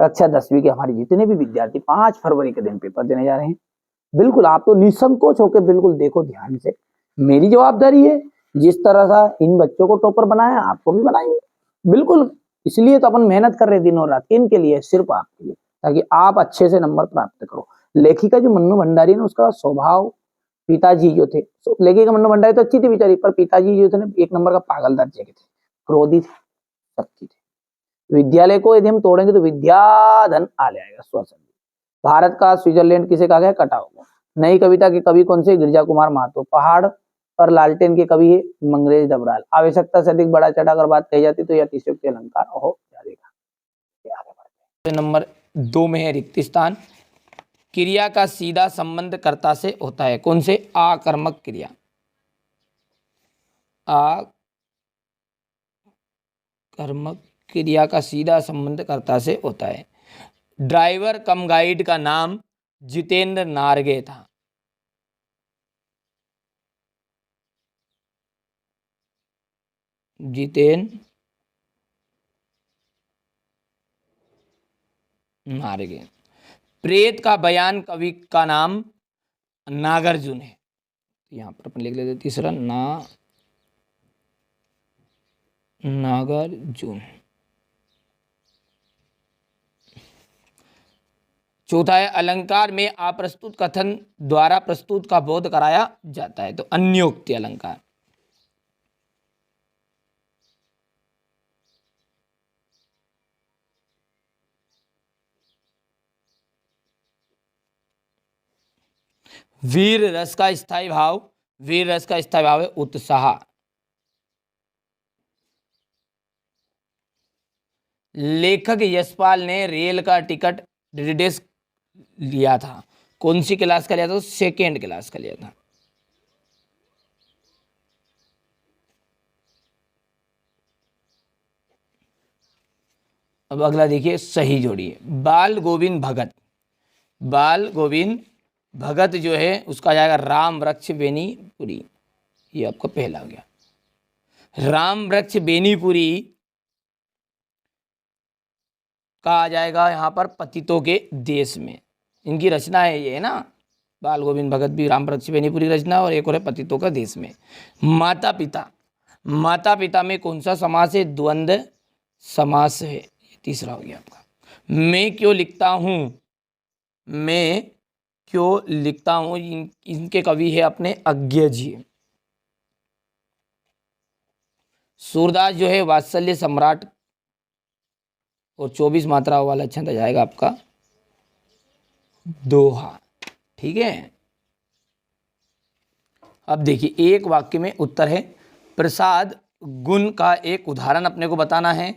कक्षा 10वीं के हमारे जितने भी विद्यार्थी 5 फरवरी के दिन पेपर देने जा रहे हैं, बिल्कुल आप तो निसंकोच होकर बिल्कुल देखो ध्यान से। मेरी जवाबदारी है, जिस तरह से इन बच्चों को टॉपर बनाया आपको भी बनाएंगे, बिल्कुल। इसलिए तो अपन मेहनत कर रहे दिन और रात, इनके लिए, सिर्फ आपके लिए, ताकि आप अच्छे से नंबर प्राप्त करो। लेखिका जो मन्नू भंडारी ने, उसका स्वभाव, पिताजी जो थे, तो लेखिका मन्नू भंडारी तो अच्छी थी बेचारी, पर पिताजी जो थे ना, एक नंबर का पागल दर्जे के थे, क्रोधी थे, शक्ति थे। विद्यालय को यदि हम तोड़ेंगे तो विद्याधन आ जाएगा स्वसंधि। भारत का स्विट्जरलैंड किसे कहा गया? कटा हुआ। नई कविता के कवि कौन से? गिरजा कुमार महतो। पहाड़ पर लालटेन के कवि है मंगरेज डबराल। आवश्यकता से अधिक बड़ा चढ़ा अगर बात कही जाती तो यह अतिशयोक्ति अलंकार हो जाएगा। नंबर 2 में है रिक्त स्थान। क्रिया का सीधा संबंध कर्ता से होता है, कौन से? आकर्मक क्रिया। आकर्मक क्रिया का सीधा संबंध कर्ता से होता है। ड्राइवर कम गाइड का नाम जितेंद्र नारगे था। जितेंद्र नारगे। प्रेत का बयान कवि का नाम नागार्जुन है। यहां पर अपन लिख लेते तीसरा, नागार्जुन। चौथा है अलंकार में अप्रस्तुत कथन द्वारा प्रस्तुत का बोध कराया जाता है, तो अन्योक्ति अलंकार। वीर रस का स्थायी भाव, वीर रस का स्थायी भाव है उत्साह। लेखक यशपाल ने रेल का टिकट निर्देश लिया था, कौन सी क्लास का लिया था? सेकेंड क्लास का लिया था। अब अगला देखिए, सही जोड़िए। बाल गोविंद भगत। बाल गोविंद भगत जो है उसका जाएगा राम वृक्ष बेनीपुरी, ये आपका पहला हो गया। राम वृक्ष बेनीपुरी का आ जाएगा यहाँ पर पतितों के देश में। इनकी रचना है ये, है ना, बाल गोविंद भगत भी राम वृक्ष बेनीपुरी रचना, और एक और है पतितों का देश में। माता पिता, माता पिता में कौन सा समास है? द्वंद्व समास है, ये तीसरा हो गया आपका। मैं क्यों लिखता हूँ, मैं क्यों लिखता हूँ, इनके कवि है अपने अज्ञ जी। सूरदास जो है वात्सल्य सम्राट, और 24 मात्राओं वाला छंद आ जाएगा आपका दोहा। ठीक है, अब देखिए एक वाक्य में उत्तर है। प्रसाद गुण का एक उदाहरण अपने को बताना है।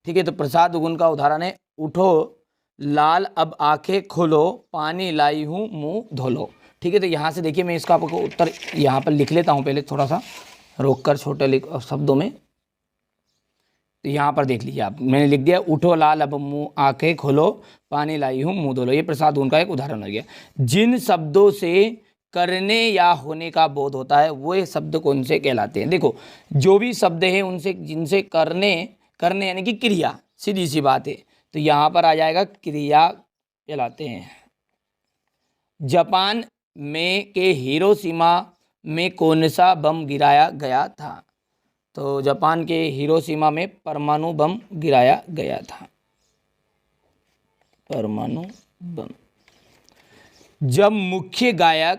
ठीक है, तो प्रसाद गुण का उदाहरण है, उठो लाल अब आंखें खोलो, पानी लाई हूँ मुंह धोलो। ठीक है, तो यहाँ से देखिए मैं इसका आपको उत्तर यहाँ पर लिख लेता हूँ, पहले थोड़ा सा रोककर छोटे शब्दों में। तो यहाँ पर देख लीजिए आप, मैंने लिख दिया उठो लाल अब मुंह आंखें खोलो, पानी लाई हूँ मुंह धोलो। ये प्रसाद गुण का एक उदाहरण हो गया। जिन शब्दों से करने या होने का बोध होता है वो शब्द कौन से कहलाते हैं? देखो जो भी शब्द है उनसे, जिनसे करने यानी कि क्रिया, सीधी सी बात है, तो यहाँ पर आ जाएगा क्रिया कहलाते हैं। जापान में के हिरोशिमा में कौन सा बम गिराया गया था? तो जापान के हिरोशिमा में परमाणु बम गिराया गया था, परमाणु बम। जब मुख्य गायक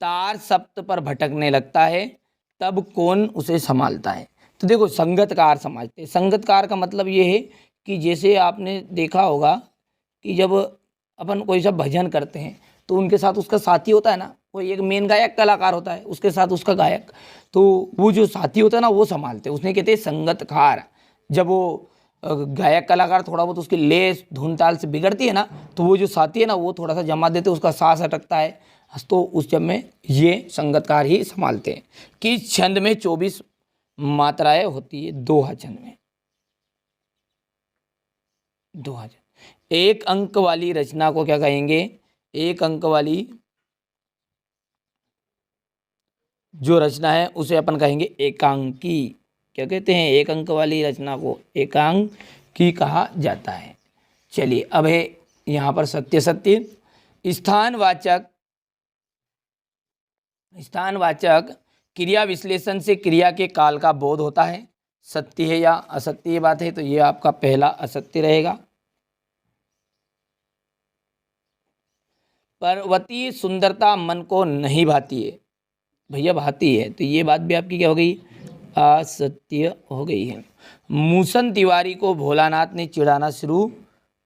तार सप्त पर भटकने लगता है तब कौन उसे संभालता है? तो देखो संगतकार समझते हैं। संगतकार का मतलब ये है कि जैसे आपने देखा होगा कि जब अपन कोई सा भजन करते हैं तो उनके साथ उसका साथी होता है ना, कोई एक मेन गायक कलाकार होता है, उसके साथ उसका गायक, तो वो जो साथी होता है ना वो संभालते हैं, उसने कहते हैं संगतकार। जब वो गायक कलाकार थोड़ा बहुत उसकी लेस धुन ताल से बिगड़ती है ना, तो वो जो साथी है ना वो थोड़ा सा जमा देते, उसका सांस अटकता है, तो उस जब में ये संगतकार ही संभालते हैं। किस छंद में 24 मात्राएं होती है? दोहा छंद में। दोहा छंद। एक अंक वाली रचना को क्या कहेंगे? एक अंक वाली जो रचना है उसे अपन कहेंगे एकांकी। क्या कहते हैं? एक अंक वाली रचना को एकांकी कहा जाता है। चलिए अब है यहाँ पर सत्य सत्य। स्थानवाचक क्रिया विश्लेषण से क्रिया के काल का बोध होता है। सत्य है या असत्य ये बात है, तो ये आपका पहला असत्य रहेगा। पर्वतीय सुंदरता मन को नहीं भाती है, भैया भाती है, तो ये बात भी आपकी क्या हो गई, असत्य हो गई है। मूसन तिवारी को भोलानाथ ने चिढ़ाना शुरू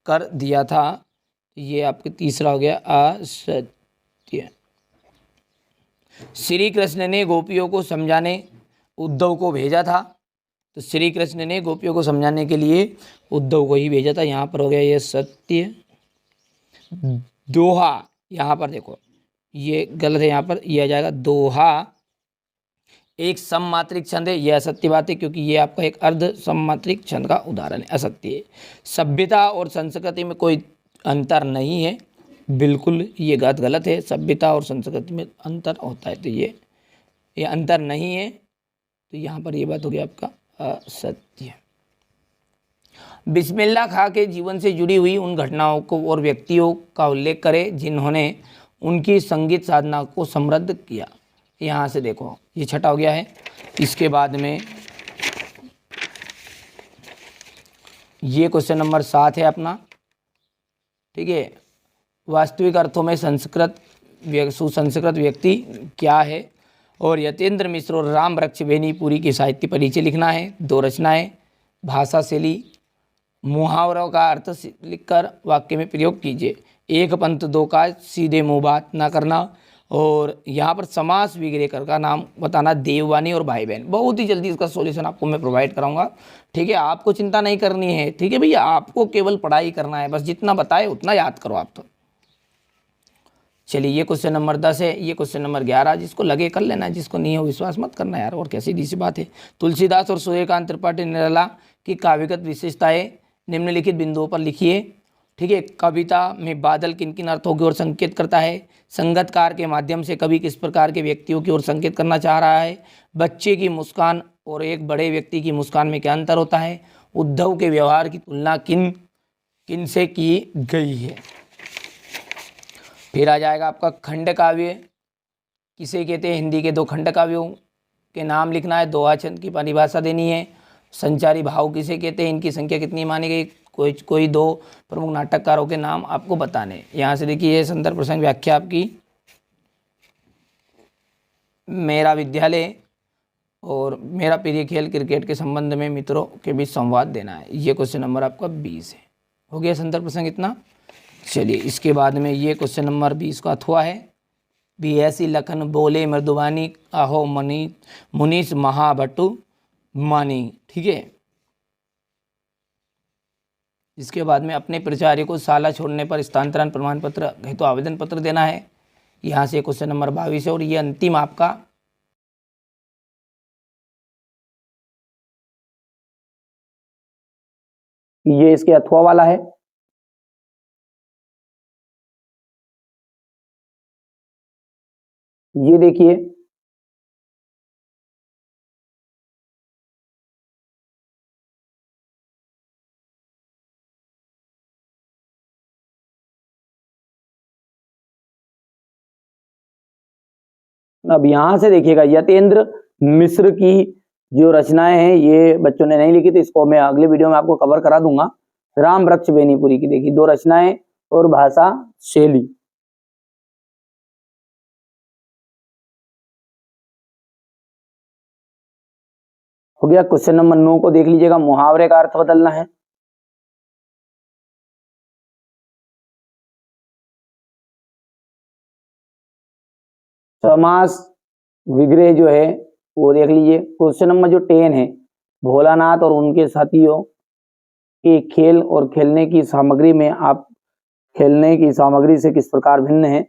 कर दिया था, ये आपके तीसरा हो गया असत्य। श्री कृष्ण ने गोपियों को समझाने उद्धव को भेजा था, तो श्री कृष्ण ने गोपियों को समझाने के लिए उद्धव को ही भेजा था, यहाँ पर हो गया ये सत्य। दोहा, यहाँ पर देखो ये गलत है, यहाँ पर यह आ जाएगा दोहा एक सममात्रिक छंद है, यह असत्य बात है क्योंकि ये आपका एक अर्ध सममात्रिक छंद का उदाहरण है, असत्य है। सभ्यता और संस्कृति में कोई अंतर नहीं है, बिल्कुल ये गलत है, सभ्यता और संस्कृति में अंतर होता है, तो ये अंतर नहीं है, तो यहाँ पर ये बात हो गई आपका असत्य। बिस्मिल्लाह खां के जीवन से जुड़ी हुई उन घटनाओं को और व्यक्तियों का उल्लेख करें जिन्होंने उनकी संगीत साधना को समृद्ध किया। यहाँ से देखो ये छठा हो गया है। इसके बाद में ये क्वेश्चन नंबर 7 है अपना, ठीक है। वास्तविक अर्थों में सुसंस्कृत व्यक्ति क्या है, और यतेंद्र मिश्र और राम वृक्ष बेनीपुरी की साहित्य परिचय लिखना है। 2 रचनाएं, भाषा शैली, मुहावरों का अर्थ लिखकर वाक्य में प्रयोग कीजिए। एक पंथ दो काज, सीधे मुँह बात ना करना, और यहाँ पर समास विग्रहकर का नाम बताना, देववानी और भाई बहन। बहुत ही जल्दी इसका सॉल्यूशन आपको मैं प्रोवाइड कराऊंगा, ठीक है। आपको चिंता नहीं करनी है, ठीक है भैया, आपको केवल पढ़ाई करना है, बस जितना बताए उतना याद करो आप तो। चलिए ये क्वेश्चन नंबर 10 है, ये क्वेश्चन नंबर 11, जिसको लगे कर लेना, जिसको नहीं हो विश्वास मत करना यार, और कैसी दी सी बात है। तुलसीदास और सूर्यकांत त्रिपाठी निराला की काव्यगत विशेषताएं निम्नलिखित बिंदुओं पर लिखिए, ठीक है। कविता में बादल किन किन अर्थों की ओर संकेत करता है, संगतकार के माध्यम से कवि किस प्रकार के व्यक्तियों की ओर संकेत करना चाह रहा है, बच्चे की मुस्कान और एक बड़े व्यक्ति की मुस्कान में क्या अंतर होता है, उद्धव के व्यवहार की तुलना किन किन से की गई है। फिर आ जाएगा आपका खंड काव्य किसे कहते हैं, हिंदी के 2 खंड काव्यों के नाम लिखना है, दोहा छंद की परिभाषा देनी है। संचारी भाव किसे कहते हैं, इनकी संख्या कितनी मानी गई, कोई 2 प्रमुख नाटककारों के नाम आपको बताने। यहाँ से देखिए ये संदर्भ प्रसंग व्याख्या आपकी मेरा विद्यालय और मेरा प्रिय खेल क्रिकेट के संबंध में मित्रों के बीच संवाद देना है। ये क्वेश्चन नंबर आपका 20 है, हो गया संदर्भ प्रसंग इतना। चलिए इसके बाद में ये क्वेश्चन नंबर 20 का अथवा है, भी ऐसी लखन बोले मृदुबानी आहो मुनीष महाभट्टू मानी, ठीक है। इसके बाद में अपने प्राचार्य को शाला छोड़ने पर स्थानांतरण प्रमाण पत्र हेतु आवेदन पत्र देना है। यहाँ से क्वेश्चन नंबर 22 है, और ये अंतिम आपका ये इसके अथवा वाला है। ये देखिए अब यहां से देखिएगा, यतेंद्र मिश्र की जो रचनाएं हैं ये बच्चों ने नहीं लिखी, तो इसको मैं अगले वीडियो में आपको कवर करा दूंगा। राम वृक्ष बेनीपुरी की देखिए 2 रचनाएं और भाषा शैली। हो गया। क्वेश्चन नंबर 9 को देख लीजिएगा, मुहावरे का अर्थ बदलना है। समास विग्रह जो है वो देख लीजिए। क्वेश्चन नंबर जो 10 है, भोलानाथ और उनके साथियों के खेल और खेलने की सामग्री में आप खेलने की सामग्री से किस प्रकार भिन्न है।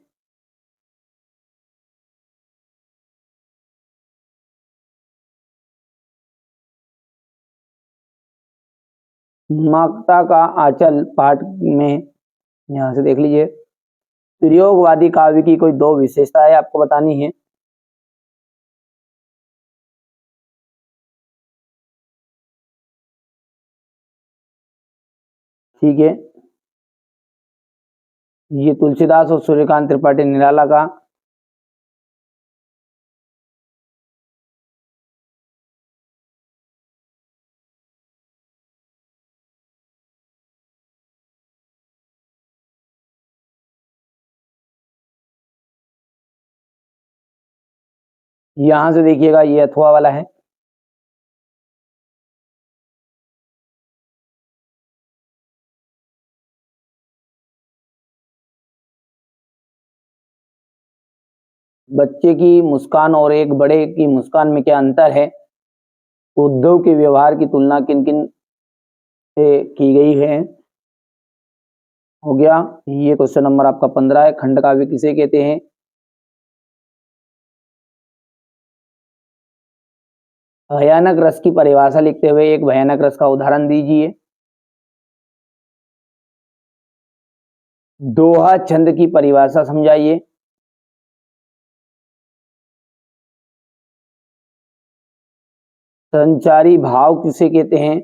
माकता का आंचल पाठ में यहां से देख लीजिए, प्रयोगवादी काव्य की कोई 2 विशेषताएं आपको बतानी है। ठीक है, ये तुलसीदास और सूर्यकांत त्रिपाठी निराला का। यहां से देखिएगा ये अथवा वाला है। बच्चे की मुस्कान और एक बड़े की मुस्कान में क्या अंतर है? उद्धव के व्यवहार की तुलना किन किन से की गई है? हो गया। ये क्वेश्चन नंबर आपका 15 है। खंड काव्य किसे कहते हैं? भयानक रस की परिभाषा लिखते हुए एक भयानक रस का उदाहरण दीजिए। दोहा छंद की परिभाषा समझाइए। संचारी भाव किसे कहते हैं?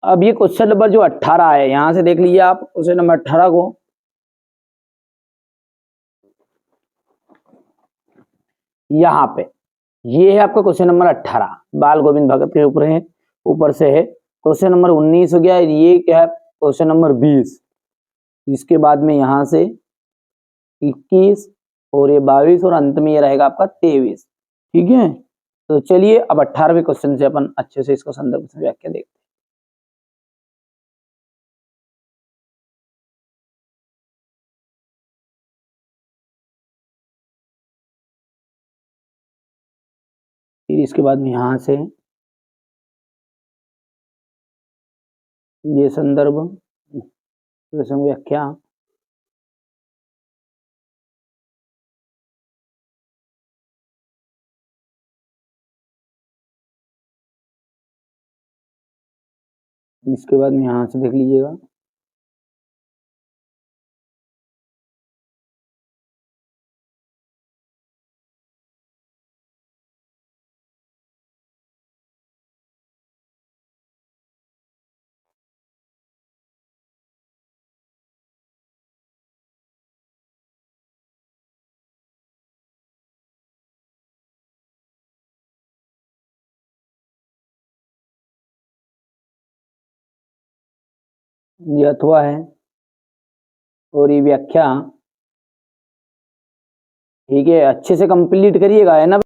अब ये क्वेश्चन नंबर जो 18 है, यहां से देख लीजिए आप क्वेश्चन नंबर 18 को। यहाँ पे ये है आपका क्वेश्चन नंबर 18, बाल गोविंद भगत के ऊपर है, ऊपर से है। क्वेश्चन नंबर 19 हो गया। ये क्या है? Question number 20। इसके बाद में यहाँ से 21 और ये 22 और अंत में ये रहेगा आपका 23। ठीक है, तो चलिए अब 18वें क्वेश्चन से अपन अच्छे से इसको संदर्भ से व्याख्या देखते हैं। फिर इसके बाद में यहाँ से ये संदर्भ व्याख्या। इसके बाद में यहाँ से देख लीजिएगा ये अथवा है और ये व्याख्या। ठीक है, अच्छे से कंप्लीट करिएगा, है ना।